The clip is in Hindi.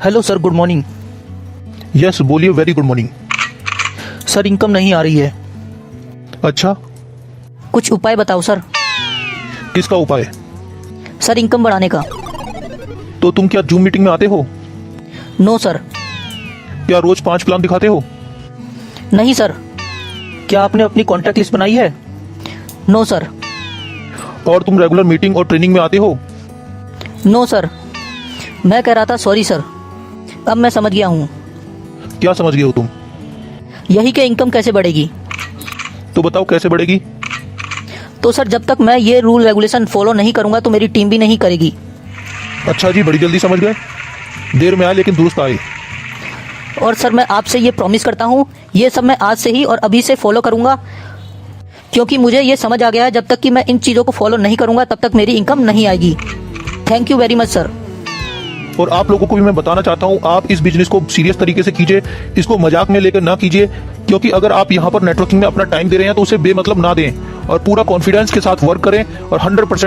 Hello sir, good morning. Yes बोलिए, very good morning. Sir, income नहीं आ रही है। अच्छा, कुछ उपाय बताओ सर। किसका उपाय? सर, इनकम बढ़ाने का। तो तुम क्या जूम मीटिंग में आते हो? No sir. क्या रोज 5 प्लान दिखाते हो? नहीं सर। क्या आपने अपनी कॉन्टैक्ट लिस्ट बनाई है? No sir. और तुम रेगुलर मीटिंग और ट्रेनिंग में आते हो? No sir. मैं कह रहा था सॉरी सर, अब मैं समझ गया हूँ। क्या समझ गए हो तुम? यही कि इनकम कैसे बढ़ेगी। तो बताओ कैसे बढ़ेगी? तो सर, जब तक मैं ये रूल रेगुलेशन फॉलो नहीं करूँगा तो मेरी टीम भी नहीं करेगी। अच्छा जी, बड़ी जल्दी समझ गए। देर में आए लेकिन दुरुस्त आए। और सर, मैं आपसे ये प्रॉमिस करता हूँ, ये सब मैं आज से ही और अभी से फॉलो करूँगा, क्योंकि मुझे ये समझ आ गया है जब तक कि मैं इन चीज़ों को फॉलो नहीं करूँगा तब तक मेरी इनकम नहीं आएगी। Thank you very much sir. और आप लोगों को भी मैं बताना चाहता हूं, आप इस बिजनेस को सीरियस तरीके से कीजिए, इसको मजाक में लेकर ना कीजिए, क्योंकि अगर आप यहां पर नेटवर्किंग में अपना टाइम दे रहे हैं तो उसे बेमतलब ना दें और पूरा कॉन्फिडेंस के साथ वर्क करें और 100%